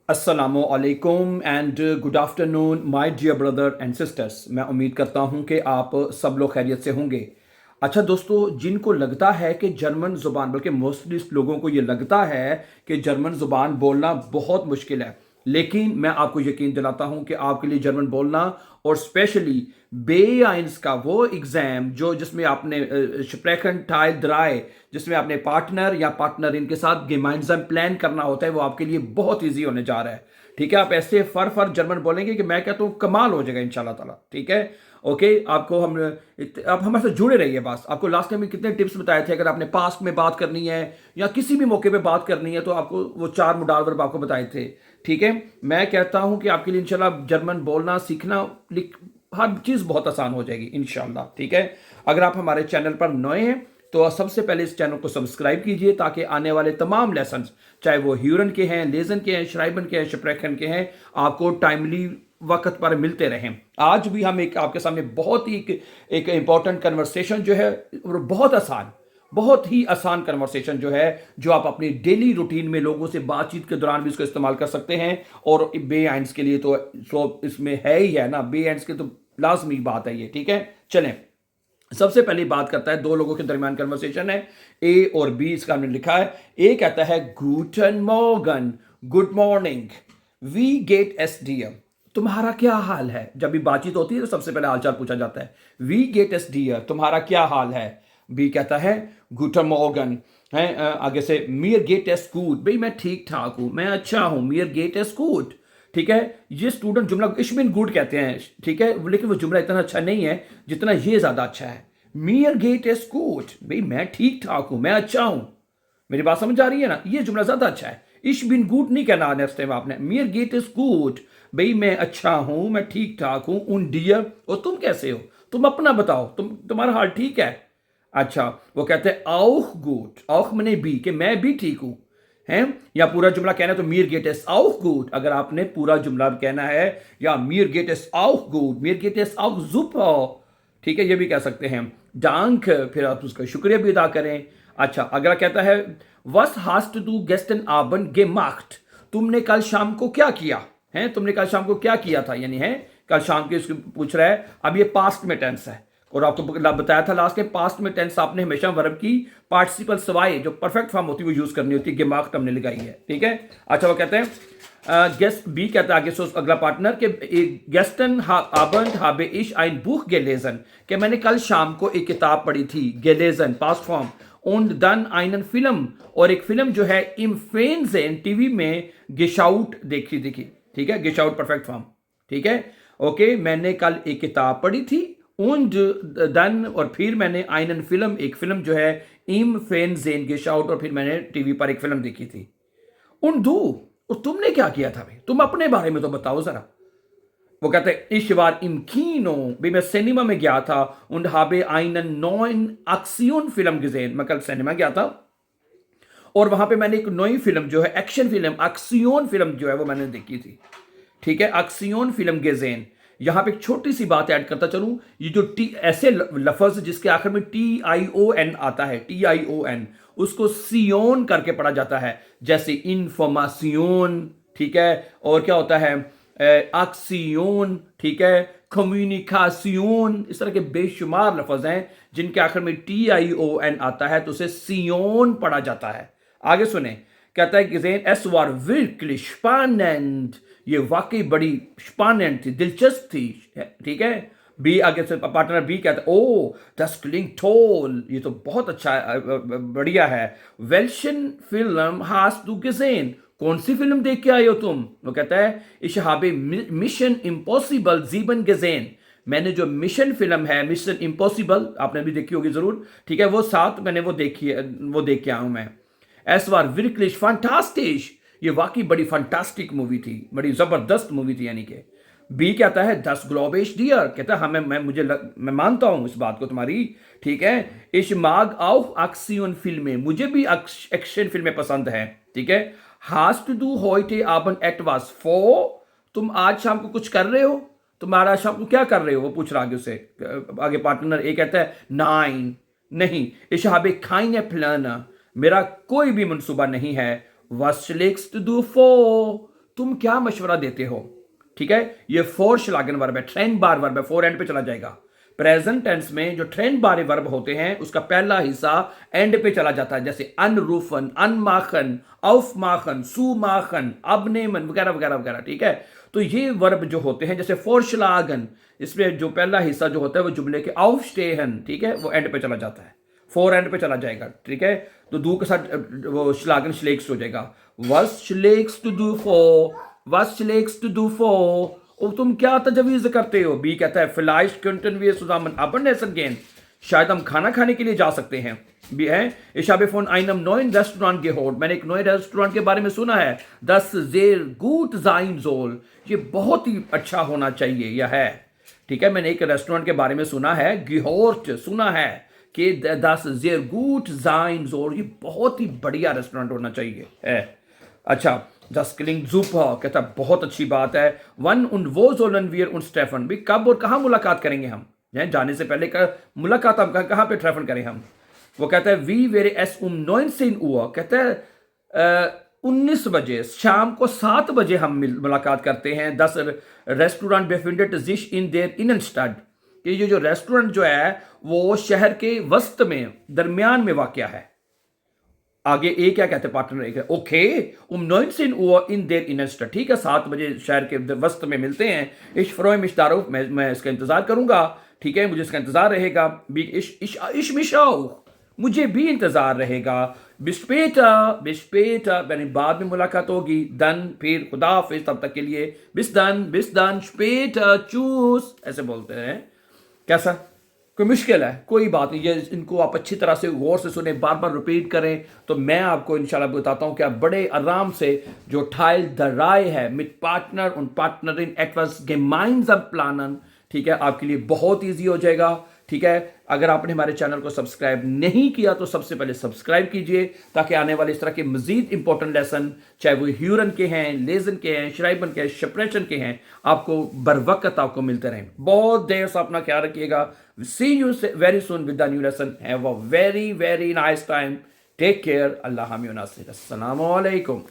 अस्सलामु अलैकुम and good afternoon my dear brother and sisters. मैं उम्मीद करता हूं कि आप सब लोग खैरियत से होंगे। अच्छा दोस्तों, जिनको लगता है कि जर्मन ज़ुबान, बल्कि मोस्टली लोगों को ये लगता है कि जर्मन ज़ुबान बोलना बहुत मुश्किल है, लेकिन मैं आपको यकीन दिलाता हूं कि आपके लिए जर्मन बोलना और स्पेशली बे आइंस का वो एग्ज़ाम जो जिसमें आपने स्प्रेखन टाइल ड्राई, जिसमें आपने पार्टनर या पार्टनर इनके साथ गेमाइंजम प्लान करना होता है, वो आपके लिए बहुत ईजी होने जा रहा है। ठीक है, आप ऐसे फर जर्मन बोलेंगे कि मैं कहता हूँ कमाल हो जाएगा इंशाल्लाह ताला। ठीक है, ओके। आपको हम आप हमारे साथ जुड़े रहिए। बस आपको लास्ट टाइम में कितने टिप्स बताए थे, अगर आपने पास्ट में बात करनी है या किसी भी मौके पे बात करनी है तो आपको वो 4 मोडाल वर्ब आपको बताए थे। ठीक है, मैं कहता हूं कि आपके लिए इंशाल्लाह जर्मन बोलना सीखना हर चीज़ बहुत आसान हो जाएगी इंशाल्लाह। ठीक है, अगर आप हमारे चैनल पर नए हैं तो सबसे पहले इस चैनल को सब्सक्राइब कीजिए ताकि आने वाले तमाम लेसन, चाहे वो ह्यूरन के हैं, लेजन के हैं, श्राइबन के हैं, स्प्रेखन के हैं, आपको टाइमली वक्त पर मिलते रहें। आज भी हम एक आपके सामने बहुत ही एक इंपॉर्टेंट कन्वर्सेशन जो है, और बहुत ही आसान कन्वर्सेशन जो है, जो आप अपनी डेली रूटीन में लोगों से बातचीत के दौरान भी इसको इस्तेमाल कर सकते हैं। और बे आइंस के लिए तो इसमें है ही है ना, बे आइंस के तो लाजमी बात है ये। ठीक है, चलें। सबसे पहले बात करता है, दो लोगों के दरमियान कन्वर्सेशन है, ए और बी, इसका हमने लिखा है। ए कहता है गूटन मॉर्गन, गुड मॉर्निंग, वी गेट एस डियर, तुम्हारा क्या हाल है। जब भी बातचीत होती है तो सबसे पहले हालचाल पूछा जाता है। वी गेट एस डियर, तुम्हारा क्या हाल है। बी कहता है गूटन मॉर्गन, है आगे से मियर गेट एस गुड, भाई मैं ठीक ठाक हूं, मैं अच्छा हूं, मियर गेट एस गुड। ठीक है, ये स्टूडेंट जुमला इश बिन गुड कहते हैं। ठीक है, लेकिन वो जुमला इतना अच्छा नहीं है जितना ये ज्यादा अच्छा है। मियर गेट एस गुड, भाई मैं ठीक ठाक हूं, मैं अच्छा हूं। मेरी बात समझ आ रही है ना, ये जुमला ज्यादा अच्छा है। इश बिन गुड नहीं कहना नेक्स्ट टाइम आपने, मियर गेट इज गुड, भाई मैं अच्छा हूं, मैं ठीक ठाक हूं। उन डियर, और तुम कैसे हो, तुम अपना बताओ, तुम्हारा हाल ठीक है। अच्छा, वो कहते हैं आउख गुड, आउख मने भी, कि मैं भी ठीक हूं, है। या पूरा जुमला कहना है तो मियर गेट इज आउख गुड, अगर आपने पूरा जुमला कहना है, या मियर गेट इज आउख गुड, मियर गेट इज आउख सुपर। ठीक है, ये भी कह सकते हैं। डांक, फिर आप उसका शुक्रिया भी अदा करें। अच्छा, अगला कहता है वस हास्ट डू गेस्टन आबन गेमाख्ट, तुमने कल शाम को क्या किया है, तुमने कल शाम को क्या किया था, यानी है कल शाम के, उसको पूछ रहा है। अब ये पास्ट में टेंस है, और आपको बताया था लास्ट में, पास्ट में टेंस आपने हमेशा वर्ब की पार्टिसिपल सवाए जो परफेक्ट फॉर्म होती है वो यूज करनी होती है। गेमाख्ट हमने लगाई है। ठीक है, अच्छा, वो कहते हैं गेस्ट, बी कहता है आगे से अगला पार्टनर के गेस्टन आबंद हाबे इश आइन बुख गेलेजन, कि मैंने कल शाम को एक किताब पढ़ी थी, गेलेजन past form, und dann einen फिल्म, और एक फिल्म जो है इम फेंजेन टीवी में गिशाउट देखी। ठीक है, गिशाउट परफेक्ट फॉर्म। ठीक है, ओके, मैंने कल एक किताब पढ़ी थी, und dann, और फिर मैंने einen फिल्म, एक फिल्म जो है इम फेंजेन गिशाउट, और फिर मैंने टीवी पर एक फिल्म देखी थी। und du, और तुमने क्या किया था भाई, तुम अपने बारे में तो बताओ जरा। वो कहते हैं इस बार इम कीनो, भी मैं सिनेमा में गया था, und habe einen neuen Aktion film gesehen, मैं कल सिनेमा गया था और वहां पे मैंने एक नई फिल्म जो है एक्शन फिल्म, एक्सियोन फिल्म जो है वो मैंने देखी थी। ठीक है, एक्सियोन फिल्म गेजेन। यहां पे एक छोटी सी बात ऐड करता चलूं, ये जो टी ऐसे लफ्ज जिसके आखिर में TION आता है, TION, उसको सियोन करके पढ़ा जाता है, जैसे इंफॉर्मेशन। ठीक है, और क्या होता है एक्सियोन। ठीक है, कम्युनिकेशन, इस तरह के बेशुमार लफ्ज हैं जिनके आखिर में TION आता है तो उसे सियोन पढ़ा जाता है। आगे सुने, कहता है gesehen es war wirklich spannend, ये वाकई बड़ी spannend थी, दिलचस्प थी। ठीक है, बी आगे से पार्टनर बी कहता है ओ das klingt toll, ये तो बहुत अच्छा बढ़िया है। welchen Film hast du gesehen, कौन सी फिल्म देख के आए हो तुम। वो कहता है ich habe Mission Impossible 7 gesehen, मैंने जो मिशन फिल्म है मिशन इम्पॉसिबल, आपने भी देखी होगी जरूर। ठीक है, वो 7 मैंने वो देखी है, वो देख के आया हूं मैं। एस वार विरक्लिश फंटास्टिश, ये वाकई बड़ी फंटास्टिक मूवी थी, बड़ी जबरदस्त मूवी थी। यानी कि बी कहता है 10 ग्लोबेश डियर, कहता है हाँ मैं मानता हूं इस बात को तुम्हारी। ठीक है, इश माग आउ एक्सियन फिल्में, मुझे भी एक्शन फिल्में पसंद है। ठीक है, हास्ट डू होइटे आबन एट वास फो, तुम आज शाम को कुछ कर रहे हो, तुम्हारा शाम को क्या कर रहे हो, वो पूछ रहा आगे उसे। आगे पार्टनर ए कहता है 9, नहीं। इशाबे खाइन प्लान, मेरा कोई भी मंसूबा नहीं है। वस schlägst du vor, तुम क्या मशवरा देते हो, ठीक है। ये फोरश्लागन वर्ब है, ट्रेन बार वर्ब है, फोर एंड पे चला जाएगा। प्रेजेंट टेंस में जो ट्रेन बार वर्ब होते हैं उसका पहला हिस्सा एंड पे चला जाता है, जैसे अनरूफन, अनमाखन, औफ माखन, सू माखन, अबनेमन वगैरह वगैरह वगैरह, ठीक है। तो ये वर्ब जो होते हैं जैसे फोरश्लागन, इसमें जो पहला हिस्सा जो होता है वो जुमले के aufstehen, ठीक है, वो एंड पे चला जाता है, फोर एंड पे चला जाएगा, ठीक है। तो दू के साथ वो श्लागन श्लेक्स हो जाएगा। was schlägst du vor, was schlägst du vor, और तुम क्या तजवीज करते हो। बी कहता है vielleicht könnten wir zusammen Abendessen gehen, शायद हम खाना खाने के लिए जा सकते हैं। भी है ich habe von einem neuen Restaurant gehört, मैंने एक नए रेस्टोरेंट के बारे में सुना है, das sehr gut sein soll, ये बहुत ही अच्छा होना चाहिए यह है, ठीक है। मैंने एक रेस्टोरेंट के बारे में सुना है, gehört सुना है कि das sehr gut sein soll, ये बहुत ही बढ़िया रेस्टोरेंट होना चाहिए है। अच्छा, das klingt super, कहता बहुत अच्छी बात है। One und wo sollen wir uns treffen, भी कब और कहाँ मुलाकात करेंगे हम, जाने से पहले का मुलाकात हम कहाँ पे ट्रेफन करें हम। वो कहता है wie wäre es 19 Uhr, कहता है 19 बजे, शाम को 7 बजे हम मुलाकात करते हैं। 10 restaurant befindet sich in der Innenstadt, कि ये जो रेस्टोरेंट जो है वो शहर के वस्त में, दरमियान में वाक़या है। आगे ए क्या कहते हैं, partner A, okay 19 Uhr in der Innenstadt, ठीक है, 7 बजे शहर के वस्त में मिलते हैं। ich freue mich darauf, मैं इसका इंतजार करूंगा, ठीक है, मुझे इसका इंतजार रहेगा। ich mich auch, मुझे भी इंतजार रहेगा। bis später, यानी बाद में मुलाकात होगी। dann, फिर खुदा हाफिज, तब तक के लिए bis dann später, tschüss, ऐसे बोलते हैं। कैसा, कोई मुश्किल है, कोई बात नहीं, ये इनको आप अच्छी तरह से गौर से सुने, बार बार रिपीट करें, तो मैं आपको इंशाल्लाह बताता हूँ कि आप बड़े आराम से जो Teil 3 है mit Partner und Partnerin etwas gemeinsam planen, ठीक है, आपके लिए बहुत ईजी हो जाएगा, ठीक है। अगर आपने हमारे चैनल को सब्सक्राइब नहीं किया तो सबसे पहले सब्सक्राइब कीजिए, ताकि आने वाले इस तरह के मजीद इंपॉर्टेंट लेसन, चाहे वो ह्यूरन के हैं, लेजन के हैं, श्राइबन के हैं, शप्रेशन के हैं, आपको बर वक्त आपको मिलते रहें। बहुत देर से अपना ख्याल रखिएगा। See you very soon with the new lesson. Have a very very nice time. Take care. अल्लाह हामिद नासिर। अस्सलामु अलैकुम।